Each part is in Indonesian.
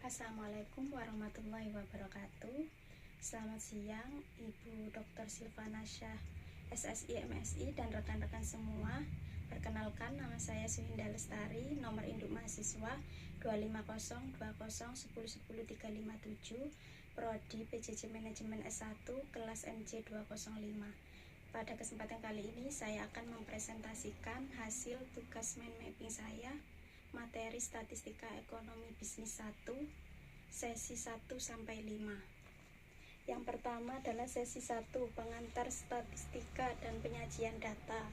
Assalamualaikum warahmatullahi wabarakatuh. Selamat siang Ibu Dr. Silvana Syah, SSI, MSI, dan rekan-rekan semua. Perkenalkan, nama saya Suhinda Lestari, nomor induk mahasiswa 2502010100357, Prodi PJJ Manajemen S1, kelas MC 205. Pada kesempatan kali ini saya akan mempresentasikan hasil tugas mind mapping saya, materi statistika ekonomi bisnis 1, sesi 1-5. Yang pertama adalah sesi 1, pengantar statistika dan penyajian data.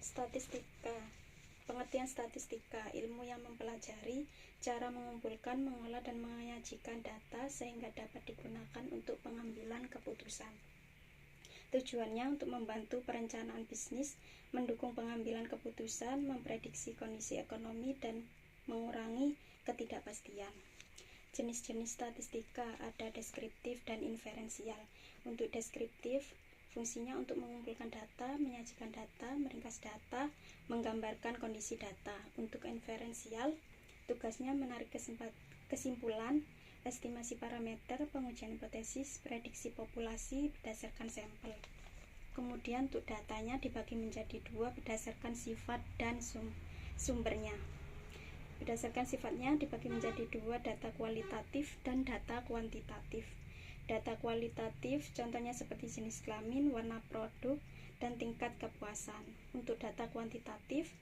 Statistika. Pengertian statistika, ilmu yang mempelajari cara mengumpulkan, mengolah, dan menyajikan data sehingga dapat digunakan untuk pengambilan keputusan. Tujuannya untuk membantu perencanaan bisnis, mendukung pengambilan keputusan, memprediksi kondisi ekonomi, dan mengurangi ketidakpastian. Jenis-jenis statistika ada deskriptif dan inferensial. Untuk deskriptif, fungsinya untuk mengumpulkan data, menyajikan data, meringkas data, menggambarkan kondisi data. Untuk inferensial, tugasnya menarik kesimpulan, estimasi parameter, pengujian hipotesis, prediksi populasi berdasarkan sampel. Kemudian untuk datanya dibagi menjadi dua berdasarkan sifat dan sumbernya. Berdasarkan sifatnya dibagi menjadi dua, data kualitatif dan data kuantitatif. Data kualitatif contohnya seperti jenis kelamin, warna produk, dan tingkat kepuasan. Untuk data kuantitatif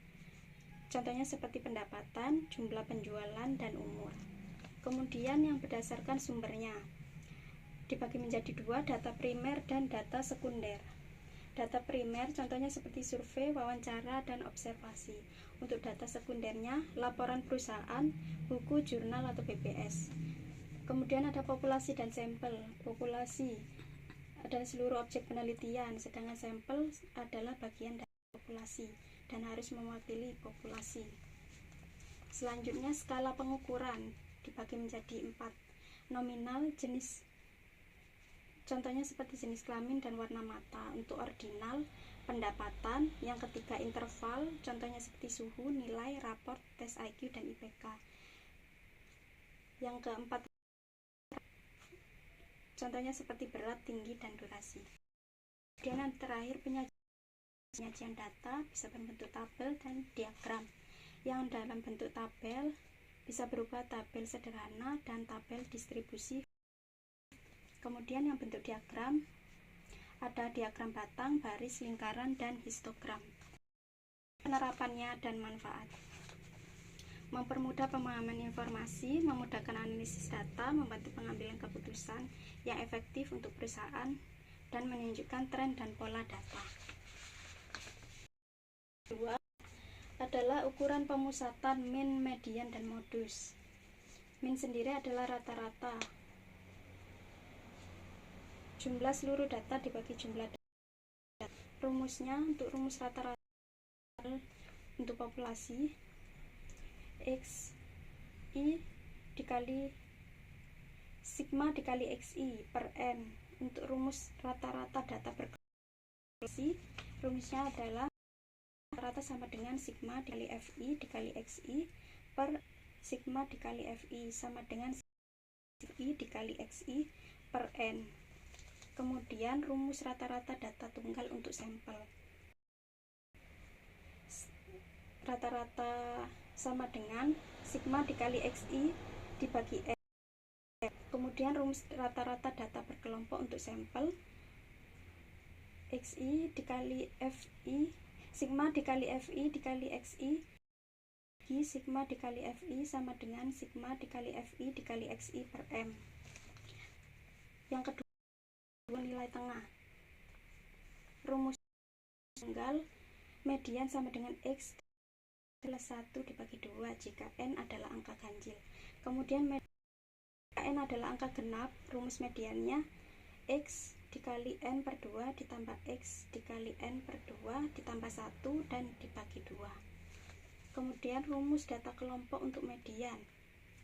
contohnya seperti pendapatan, jumlah penjualan, dan umur. Kemudian yang berdasarkan sumbernya dibagi menjadi dua, data primer dan data sekunder. Data primer contohnya seperti survei, wawancara, dan observasi. Untuk data sekundernya laporan perusahaan, buku, jurnal, atau BPS. Kemudian ada populasi dan sampel. Populasi adalah seluruh objek penelitian, sedangkan sampel adalah bagian dari populasi dan harus mewakili populasi. Selanjutnya skala pengukuran dibagi menjadi 4. Nominal, jenis contohnya seperti jenis kelamin dan warna mata. Untuk ordinal, pendapatan. Yang ketiga interval, contohnya seperti suhu, nilai, raport, tes IQ, dan IPK. Yang keempat contohnya seperti berat, tinggi, dan durasi. Kemudian yang terakhir penyajian data bisa berbentuk tabel dan diagram. Yang dalam bentuk tabel bisa berupa tabel sederhana dan tabel distribusi. Kemudian yang bentuk diagram ada diagram batang, baris, lingkaran, dan histogram. Penerapannya dan manfaat: mempermudah pemahaman informasi, memudahkan analisis data, membantu pengambilan keputusan yang efektif untuk perusahaan, dan menunjukkan tren dan pola data. Kedua adalah ukuran pemusatan mean, median, dan modus. Mean sendiri adalah rata-rata. Jumlah seluruh data dibagi jumlah data. Rumusnya untuk rumus rata-rata untuk populasi XI dikali sigma dikali XI per N. Untuk rumus rata-rata data berkelompok, rumusnya adalah rata sama dengan sigma dikali FI dikali XI per sigma dikali FI sama dengan FI dikali XI per N. Kemudian rumus rata-rata data tunggal untuk sampel. Rata-rata sama dengan sigma dikali XI dibagi N. Kemudian rumus rata-rata data berkelompok untuk sampel. XI dikali FI, sigma dikali FI dikali XI sigma dikali FI sama dengan sigma dikali FI dikali XI per M. Yang kedua, nilai tengah. Rumus tunggal median sama dengan X adalah 1 dibagi 2 jika N adalah angka ganjil. Kemudian N adalah angka genap, rumus mediannya X dikali N per 2 ditambah X dikali N per 2 ditambah 1 dan dibagi 2. Kemudian rumus data kelompok untuk median,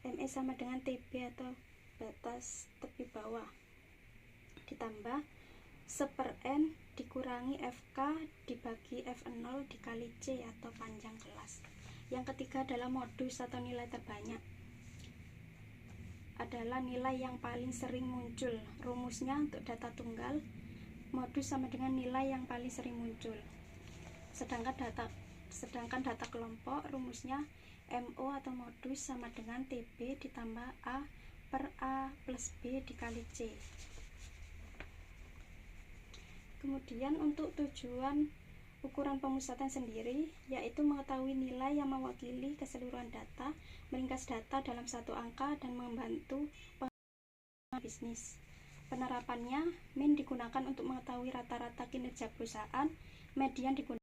ME sama dengan TB atau batas tepi bawah, ditambah 1 per N dikurangi FK dibagi F0 dikali C atau panjang kelas. Yang ketiga adalah modus atau nilai terbanyak. adalah nilai yang paling sering muncul. Rumusnya untuk data tunggal, modus sama dengan nilai yang paling sering muncul. Sedangkan data kelompok, rumusnya MO atau modus sama dengan TB ditambah A per A plus B dikali C. Kemudian untuk tujuan ukuran pemusatan sendiri, yaitu mengetahui nilai yang mewakili keseluruhan data, meringkas data dalam satu angka, dan membantu pengembangan bisnis. Penerapannya, min digunakan untuk mengetahui rata-rata kinerja perusahaan, median digunakan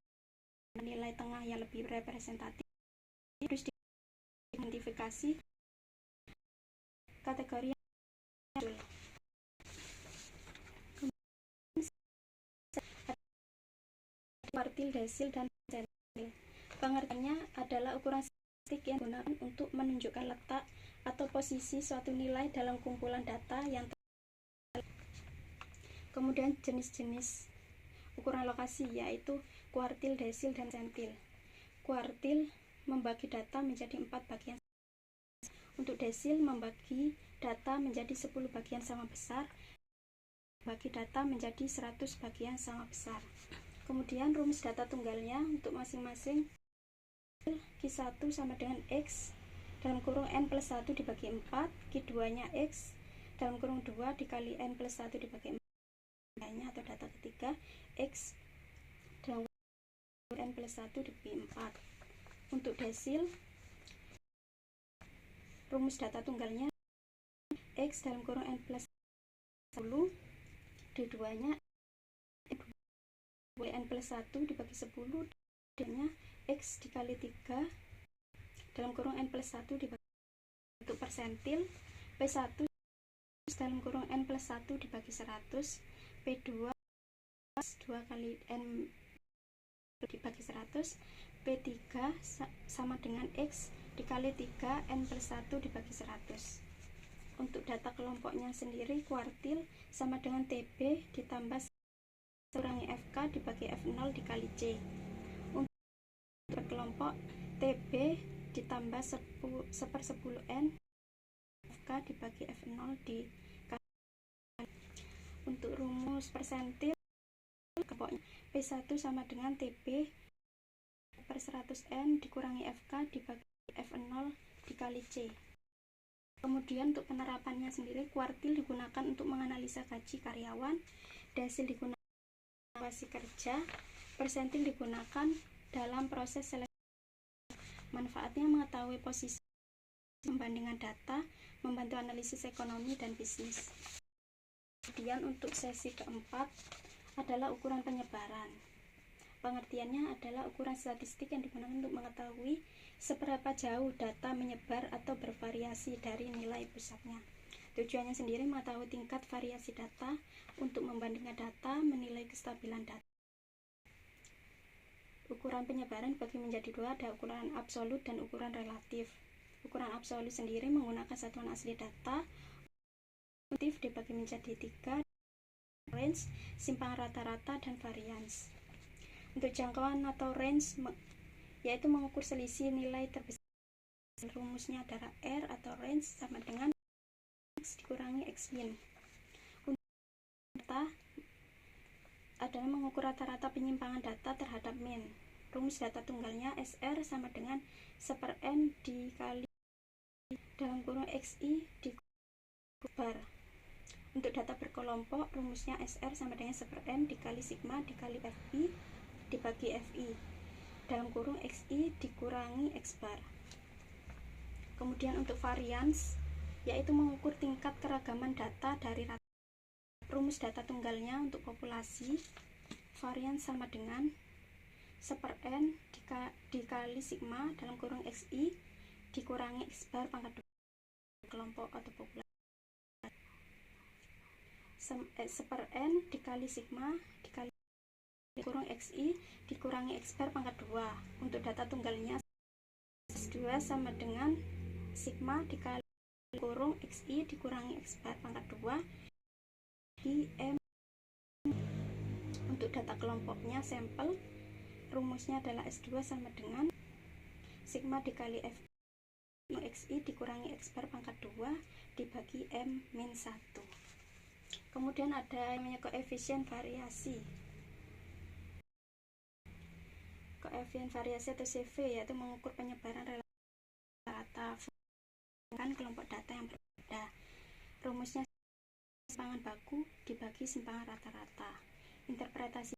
nilai tengah yang lebih representatif, terus diidentifikasi kategori yang muncul. Kuartil, desil, dan sentil. Pengertiannya adalah ukuran statistik yang digunakan untuk menunjukkan letak atau posisi suatu nilai dalam kumpulan data yang kemudian jenis-jenis ukuran lokasi yaitu kuartil, desil, dan sentil. Kuartil membagi data menjadi 4 bagian. Untuk desil membagi data menjadi 10 bagian sama besar, bagi data menjadi 100 bagian sama besar. Kemudian rumus data tunggalnya untuk masing-masing, Q1 sama dengan X dalam kurung N plus 1 dibagi 4, Q2 nya X dalam kurung 2 dikali N plus 1 dibagi 4 atau data ketiga X dalam kurung N plus 1 dibagi 4. Untuk desil, rumus data tunggalnya X dalam kurung N plus 10, D2 nya N plus 1 dibagi 10, D nya X dikali 3 dalam kurung N plus 1 dibagi. Untuk persentil, P1 dalam kurung N plus 1 dibagi 100, P2 2 kali N dibagi 100, P3 sama dengan X dikali 3 N plus 1 dibagi 100. Untuk data kelompoknya sendiri, kuartil sama dengan TB ditambah kurangi FK dibagi F0 dikali C. Untuk kelompok, TB ditambah 1/10N FK dibagi F0 dikali. Untuk rumus persentil, kelompoknya P1 sama dengan TB per 100N dikurangi FK dibagi F0 dikali C. Kemudian untuk penerapannya sendiri, kuartil digunakan untuk menganalisa gaji karyawan, desil digunakan evaluasi kerja, persentil digunakan dalam proses seleksi. Manfaatnya mengetahui posisi, membandingkan data, membantu analisis ekonomi dan bisnis. Kemudian untuk sesi keempat adalah ukuran penyebaran. Pengertiannya adalah ukuran statistik yang digunakan untuk mengetahui seberapa jauh data menyebar atau bervariasi dari nilai pusatnya. Tujuannya sendiri mengetahui tingkat variasi data untuk membandingkan data, menilai kestabilan data. Ukuran penyebaran dibagi menjadi dua, ada ukuran absolut dan ukuran relatif. Ukuran absolut sendiri menggunakan satuan asli data. Relatif dibagi menjadi 3, range, simpangan rata-rata, dan varians. Untuk jangkauan atau range yaitu mengukur selisih nilai terbesar. Rumusnya adalah R atau range sama dengan X dikurangi X min. Untuk data adalah mengukur rata-rata penyimpangan data terhadap min. Rumus data tunggalnya SR sama dengan 1/N dikali dalam kurung XI dikali bar. Untuk data berkelompok, rumusnya SR sama dengan 1/N dikali sigma dikali FI dibagi FI dalam kurung XI dikurangi X bar. Kemudian untuk varians, yaitu mengukur tingkat keragaman data dari rata. Rumus data tunggalnya untuk populasi, varians sama dengan 1/N dikali sigma dalam kurung XI dikurangi X bar pangkat 2 kelompok atau populasi. 1/N dikali sigma dikali kurung XI dikurangi X bar pangkat 2. Untuk data tunggalnya S2 sama dengan sigma dikali kurung XI dikurangi X bar pangkat 2 di M. Untuk data kelompoknya sampel, rumusnya adalah S2 sama dengan sigma dikali F XI XI dikurangi X bar pangkat 2 dibagi M-1. Kemudian ada yang namanya koefisien variasi. Koefisien variasi atau CV yaitu mengukur penyebaran rata dengan kelompok data yang berbeda. Rumusnya simpangan baku dibagi simpangan rata-rata. Interpretasi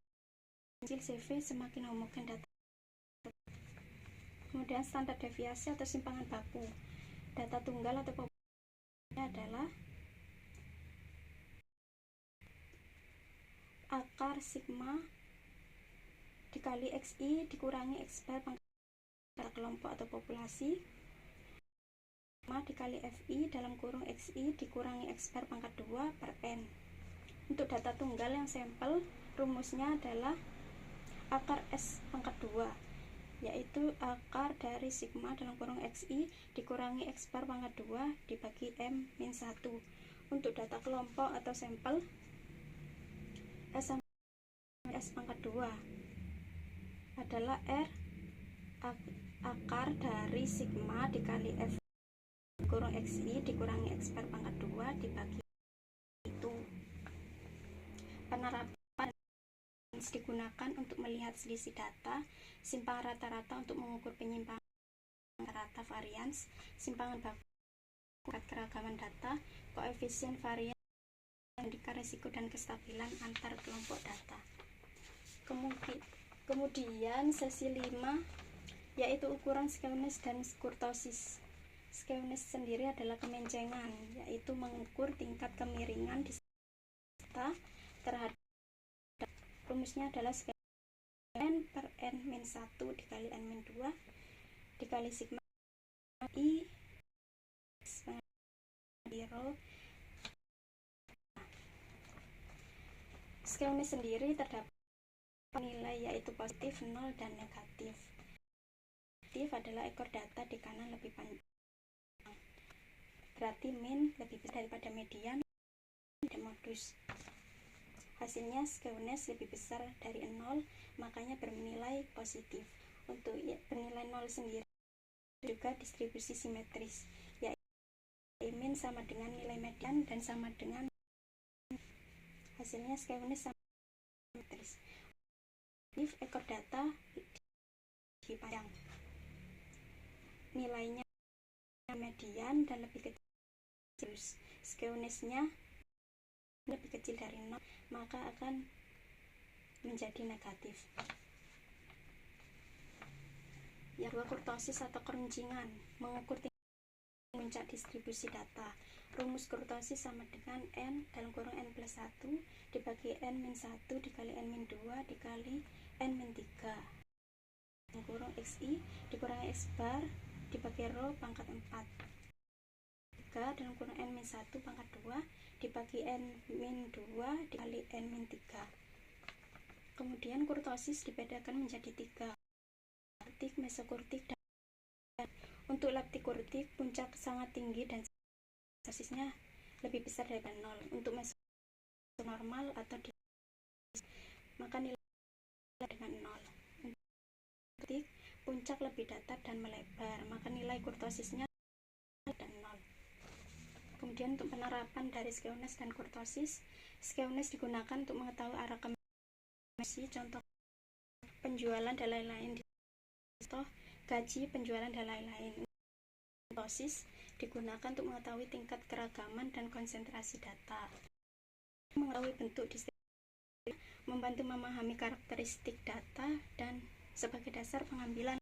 CV semakin homogen data. Kemudian standar deviasi atau simpangan baku. Data tunggal atau populasinya adalah akar sigma dikali XI dikurangi X bar pangkat kelompok atau populasi, sigma dikali FI dalam kurung XI dikurangi X bar pangkat 2 per N. Untuk data tunggal yang sampel, rumusnya adalah akar S pangkat 2, yaitu akar dari sigma dalam kurung XI dikurangi X bar pangkat 2 dibagi M-1. Untuk data kelompok atau sampel, S pangkat 2 adalah R akar dari sigma dikali F kurung XI dikurangi X bar pangkat 2 dibagi itu. Penerapan digunakan untuk melihat selisih data, simpangan rata-rata untuk mengukur penyimpangan rata varians, simpangan baku keragaman data, koefisien varian, indikator risiko dan kestabilan antar kelompok data. Kemudian sesi 5 yaitu ukuran skewness dan kurtosis. Skewness sendiri adalah kemencengan, yaitu mengukur tingkat kemiringan di data terhadap. Rumusnya adalah N per N-1 dikali N-2 dikali sigma I zero. Skewness sendiri terdapat nilai yaitu positif, 0, dan negatif. Positif adalah ekor data di kanan lebih panjang, berarti min lebih besar daripada median dan modus. Hasilnya skewness lebih besar dari 0, makanya bernilai positif. Untuk bernilai 0 sendiri juga distribusi simetris, yaitu min sama dengan nilai median dan sama dengan hasilnya skewness sama simetris. Ekor data lebih panjang, nilainya median dan lebih kecil, skewnessnya lebih kecil dari 0, maka akan menjadi negatif. Yang kedua, kurtosis atau keruncingan, mengukur puncak distribusi data. Rumus kurtosis sama dengan N dalam kurung N+1 dibagi N-1 dikali N-2 dikali N-3 dalam kurung XI dikurangi X bar dibagi rho pangkat 4 dalam kurung N-1 pangkat 2 dibagi N-2 dikali N-3. Kemudian kurtosis dibedakan menjadi 3, kurtik, mesokurtik, dan untuk leptikurtik puncak sangat tinggi dan kurtosisnya lebih besar dari 0. Untuk mesokurtik normal atau di maka nilai dengan 0. Untuk kurtik puncak lebih datar dan melebar, maka nilai kurtosisnya dan 0. Kemudian untuk penerapan dari skewness dan kurtosis, skewness digunakan untuk mengetahui arah kemiringan, contoh penjualan dan lain-lain, contoh gaji, penjualan dan lain-lain. Kurtosis digunakan untuk mengetahui tingkat keragaman dan konsentrasi data, mengetahui bentuk distribusi, membantu memahami karakteristik data, dan sebagai dasar pengambilan.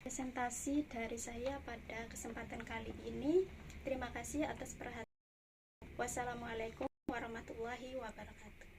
Presentasi dari saya pada kesempatan kali ini. Terima kasih atas perhatian. Wassalamualaikum warahmatullahi wabarakatuh.